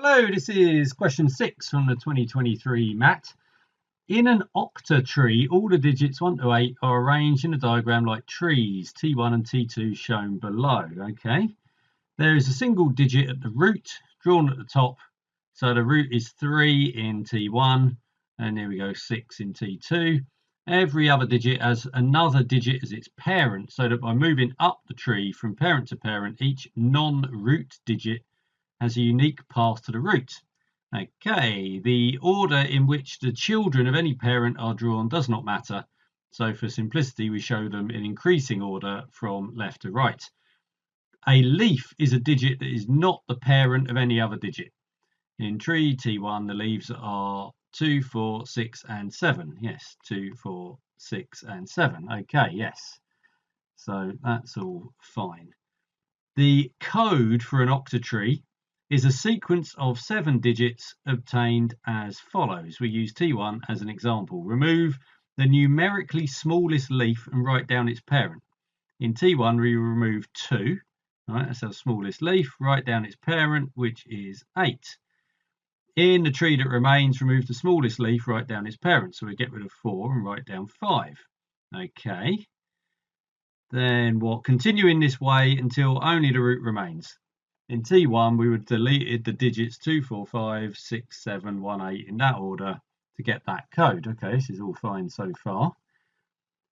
Hello, this is question 6 from the 2023 MAT. In an octatree, all the digits 1 to 8 are arranged in a diagram like trees, T1 and T2 shown below. Okay, there is a single digit at the root drawn at the top. So the root is 3 in T1, and here we go, 6 in T2. Every other digit has another digit as its parent, so that by moving up the tree from parent to parent, each non-root digit has a unique path to the root. Okay, the order in which the children of any parent are drawn does not matter. So for simplicity, we show them in increasing order from left to right. A leaf is a digit that is not the parent of any other digit. In tree T1, the leaves are 2, 4, 6, and 7. Yes, 2, 4, 6, and 7. Okay, yes. So that's all fine. The code for an octatree is a sequence of 7 digits obtained as follows. We use T1 as an example. Remove the numerically smallest leaf and write down its parent. In T1, we remove 2. Right, that's our smallest leaf. Write down its parent, which is 8. In the tree that remains, remove the smallest leaf, write down its parent. So we get rid of 4 and write down 5. Okay. Then we'll continue in this way until only the root remains. In T1, we would delete the digits 2, 4, 5, 6, 7, 1, 8 in that order to get that code. Okay, this is all fine so far.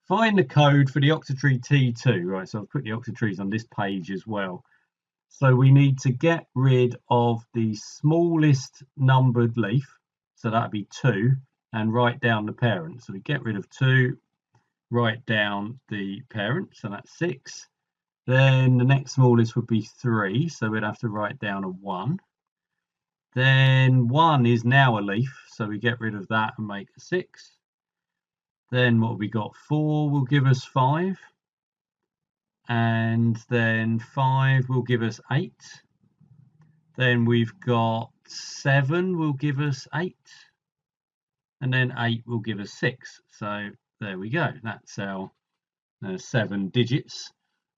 Find the code for the octatree T2. Right, so I've put the octatrees on this page as well. So we need to get rid of the smallest numbered leaf, so that would be 2, and write down the parent. So we get rid of 2, write down the parent, so that's 6. Then the next smallest would be 3, so we'd have to write down a 1. Then 1 is now a leaf, so we get rid of that and make a 6. Then what have we got? 4 will give us 5. And then 5 will give us 8. Then we've got 7 will give us 8. And then 8 will give us 6. So there we go. That's our 7 digits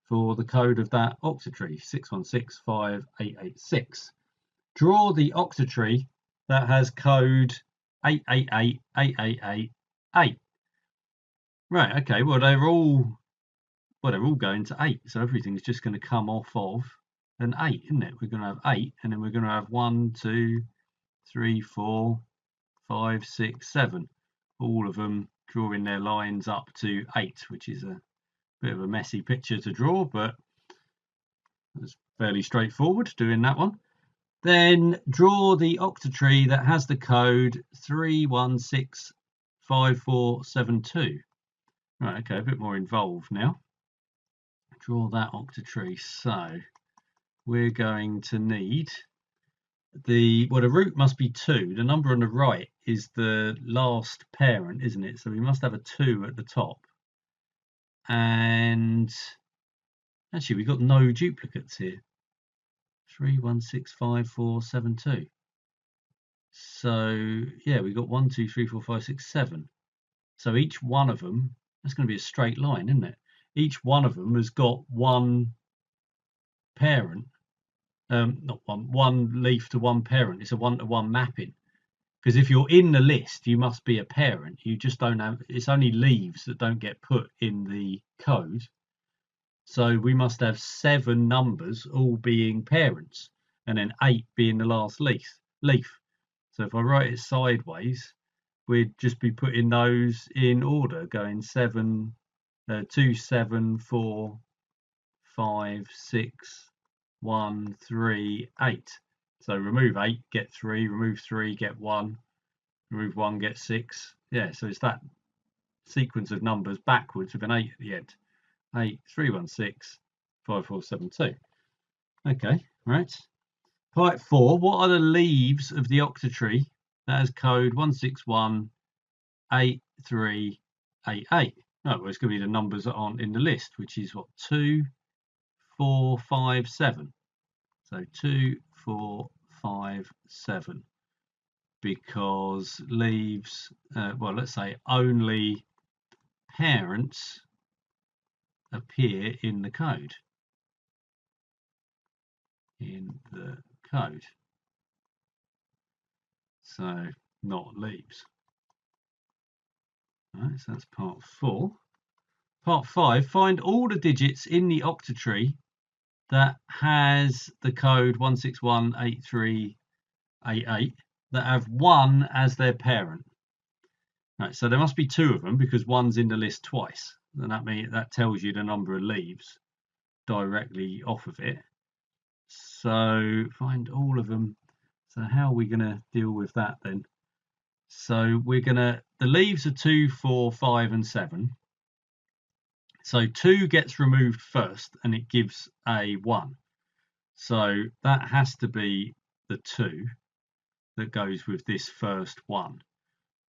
for the code of that octatree, 6165886. Draw the octatree that has code 888888. Right, okay, well they're all going to 8, so everything's just going to come off of an 8, isn't it? We're going to have 8, and then we're going to have 1, 2, 3, 4, 5, 6, 7. All of them drawing their lines up to 8, which is a bit of a messy picture to draw, but it's fairly straightforward doing that one. Then draw the octatree that has the code 3165472. Right, okay, a bit more involved now. Draw that octatree. So we're going to need the root must be 2. The number on the right is the last parent, isn't it? So we must have a 2 at the top. And actually, we've got no duplicates here. 3165472. So yeah, we've got 1, 2, 3, 4, 5, 6, 7. So each one of them, that's going to be a straight line, isn't it? Each one of them has got one parent, not one leaf to one parent. It's a 1-to-1 mapping. Because if you're in the list, you must be a parent. You just don't have, it's only leaves that don't get put in the code. So we must have 7 numbers all being parents, and then 8 being the last leaf. So if I write it sideways, we'd just be putting those in order, going 7, 2, 7, 4, 5, 6, 1, 3, 8. So remove 8, get 3, remove 3, get 1, remove 1, get 6. Yeah, so it's that sequence of numbers backwards with an 8 at the end. 8, 3, 1, 6, 5, 4, 7, 2. Okay, right. Part 4, what are the leaves of the octatree that has code 1618388? Oh, well, it's going to be the numbers that aren't in the list, which is what, 2, 4, 5, 7. So 2, 4, 5, 7. Because leaves, well, let's say only parents appear in the code. so not leaves. All right, so that's part 4. Part 5, find all the digits in the octatree that has the code 1618388 that have 1 as their parent. Right, so there must be 2 of them because 1's in the list twice, and that tells you the number of leaves directly off of it. So find all of them. So how are we going to deal with that then? So the leaves are 2, 4, 5 and 7. So 2 gets removed first and it gives a 1. So that has to be the 2 that goes with this first 1.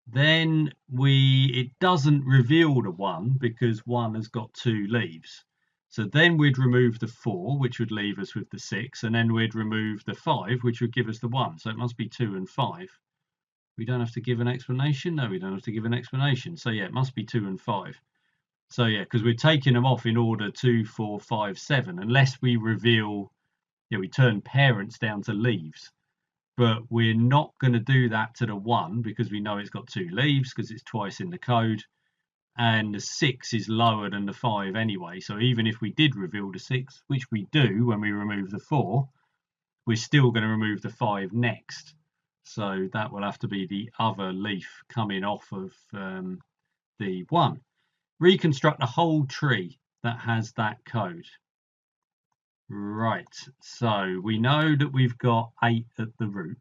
Then it doesn't reveal the 1 because 1 has got 2 leaves. So then we'd remove the 4, which would leave us with the 6, and then we'd remove the 5, which would give us the 1. So it must be 2 and 5. We don't have to give an explanation. No, we don't have to give an explanation. So yeah, it must be 2 and 5. So yeah, because we're taking them off in order 2, 4, 5, 7, unless we reveal, we turn parents down to leaves. But we're not going to do that to the 1 because we know it's got 2 leaves because it's twice in the code. And the 6 is lower than the 5 anyway. So even if we did reveal the 6, which we do when we remove the 4, we're still going to remove the 5 next. So that will have to be the other leaf coming off of the 1. Reconstruct a whole tree that has that code. Right, so we know that we've got 8 at the root.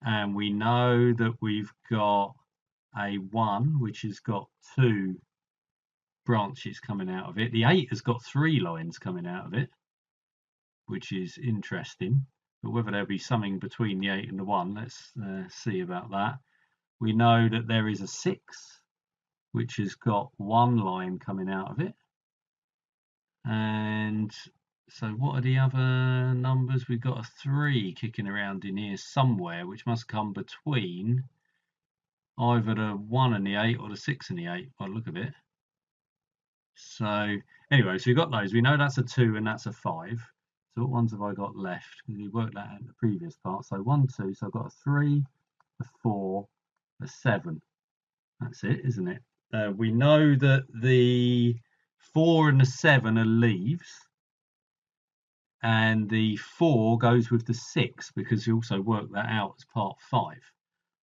And we know that we've got a 1 which has got 2 branches coming out of it. The 8 has got 3 lines coming out of it, which is interesting. But whether there'll be something between the 8 and the 1, let's see about that. We know that there is a 6 which has got 1 line coming out of it. And so what are the other numbers? We've got a 3 kicking around in here somewhere, which must come between either the 1 and the 8 or the 6 and the 8 by the look of it. So anyway, so we've got those. We know that's a 2 and that's a 5. So what ones have I got left? Because we worked that out in the previous part. So 1, 2. So I've got a 3, a 4, a 7. That's it, isn't it? We know that the 4 and the 7 are leaves. And the 4 goes with the 6 because we also worked that out as part 5.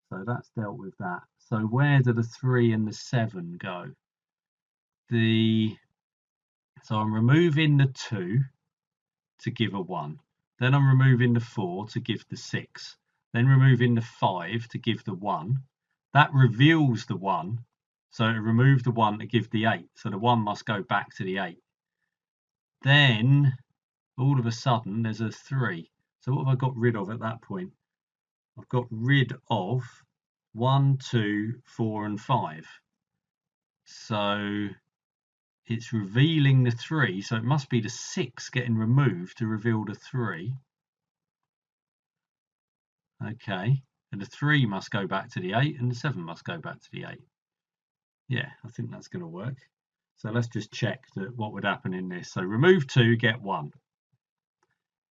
So that's dealt with that. So where do the 3 and the 7 go? So I'm removing the 2 to give a 1. Then I'm removing the 4 to give the 6. Then removing the 5 to give the 1. That reveals the 1. So it removed the 1 to give the 8. So the 1 must go back to the 8. Then all of a sudden there's a 3. So what have I got rid of at that point? I've got rid of 1, 2, 4 and 5. So it's revealing the 3, so it must be the 6 getting removed to reveal the 3. Okay, and the 3 must go back to the 8 and the 7 must go back to the 8. Yeah, I think that's going to work. So let's just check that what would happen in this. So remove 2, get 1.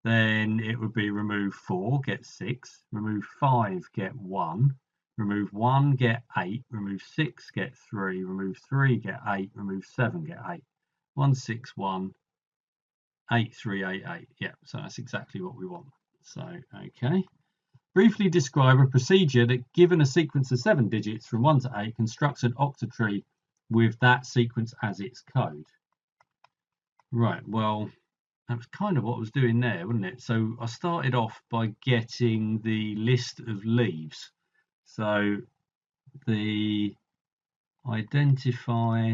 Then it would be remove 4, get 6. Remove 5, get 1. Remove 1, get 8. Remove 6, get 3. Remove 3, get 8. Remove 7, get 8. 1, 6, 1, 8, 3, 8, 8. Yeah, so that's exactly what we want. So, okay. Briefly describe a procedure that, given a sequence of 7 digits from 1 to 8, constructs an octatree with that sequence as its code. Right, well, that was kind of what I was doing there, wasn't it? So I started off by getting the list of leaves. So the identify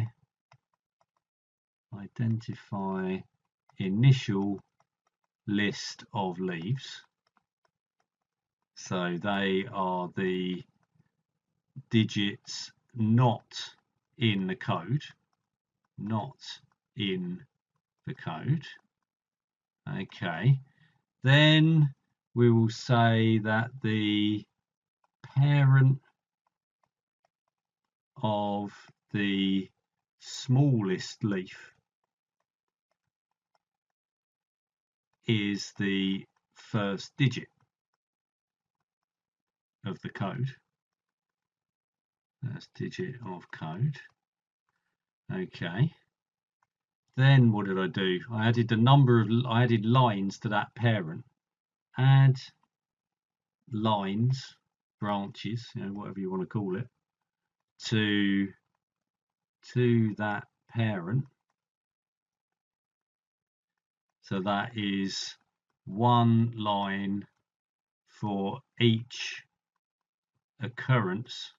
initial list of leaves. So they are the digits not in the code, Okay, then we will say that the parent of the smallest leaf is the first digit. of the code. That's digit of code. Okay. Then what did I do? I added I added lines to that parent. Add lines, branches, whatever you want to call it, to that parent. So that is one line for each occurrence.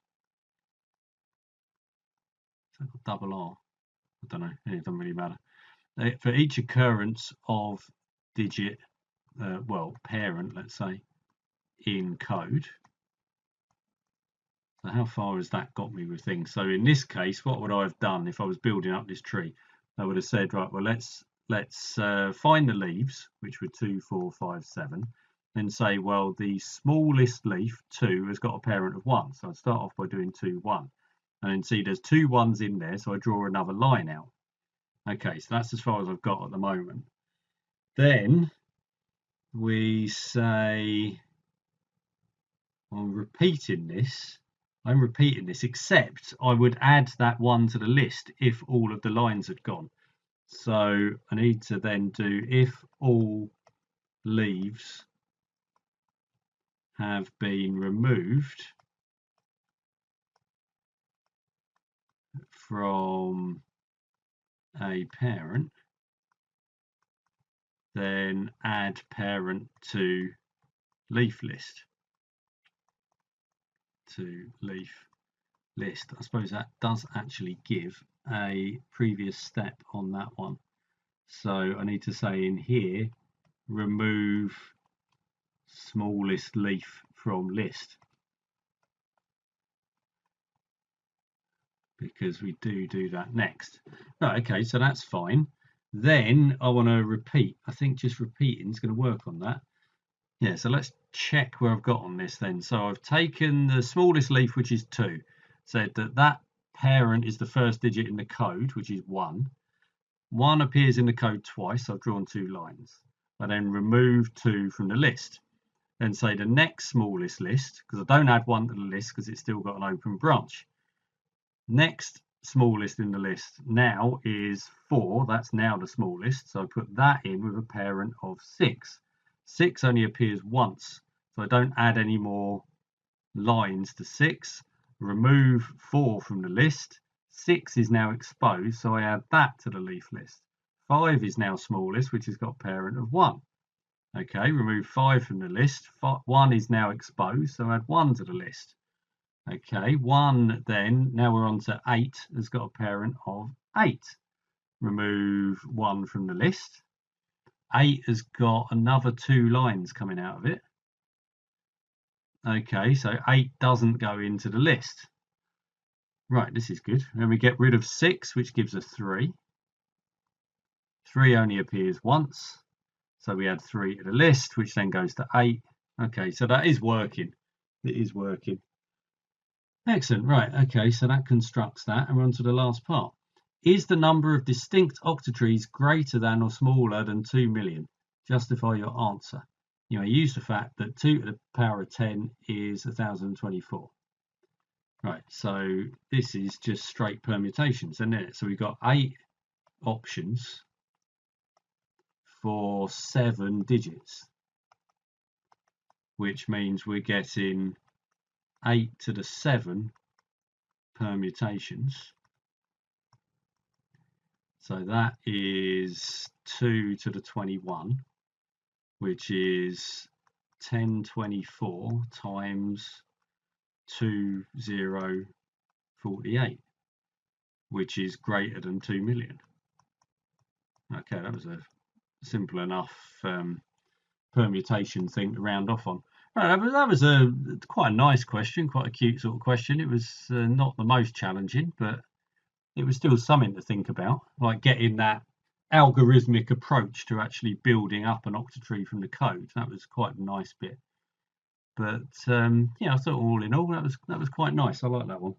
Is that double R? I don't know. It doesn't really matter. For each occurrence of digit, parent, let's say, in code. So how far has that got me with things? So in this case, what would I have done if I was building up this tree? I would have said, right, well, let's find the leaves, which were 2, 4, 5, 7, then say, well, the smallest leaf, 2, has got a parent of 1. So I'd start off by doing 2, 1. And then see there's 2 1s in there, so I draw another line out. Okay, so that's as far as I've got at the moment. Then we say, I'm repeating this, except I would add that 1 to the list if all of the lines had gone. So I need to then do if all leaves have been removed from a parent, then add parent to leaf list. I suppose that does actually give a previous step on that one. So I need to say in here, remove smallest leaf from list, because we do that next. Right, okay, so that's fine. Then I want to repeat. I think just repeating is going to work on that. Yeah, so let's check where I've got on this then. So I've taken the smallest leaf, which is 2, said that parent is the first digit in the code, which is 1. 1 appears in the code twice, so I've drawn 2 lines. I then remove 2 from the list. Then say the next smallest list, because I don't add 1 to the list because it's still got an open branch. Next smallest in the list now is 4. That's now the smallest. So I put that in with a parent of 6. 6 only appears once, so I don't add any more lines to 6. Remove 4 from the list. 6 is now exposed, so I add that to the leaf list. 5 is now smallest, which has got parent of 1. Okay, remove 5 from the list. 1 is now exposed, so add 1 to the list. Okay, 1 then, now we're on to 8, has got a parent of 8. Remove 1 from the list. 8 has got another 2 lines coming out of it. Okay, so 8 doesn't go into the list. Right, this is good. Then we get rid of 6, which gives us 3. 3 only appears once, so we add 3 to the list, which then goes to 8. Okay, so that is working. It is working. Excellent. Right, okay, so that constructs that, and we're on to the last part. Is the number of distinct octotrees greater than or smaller than 2 million? Justify your answer. You may use the fact that 2 to the power of 10 is 1024. Right, so this is just straight permutations, isn't it? So we've got 8 options for 7 digits, which means we're getting 8 to the 7 permutations. So that is 2 to the 21, which is 1024 times 2048, which is greater than 2 million. Okay, that was a simple enough permutation thing to round off on. Right, that was a quite a nice question, quite a cute sort of question. It was not the most challenging, but it was still something to think about, like getting that algorithmic approach to actually building up an octotree from the code. That was quite a nice bit. But yeah, I thought all in all that was quite nice. I like that one.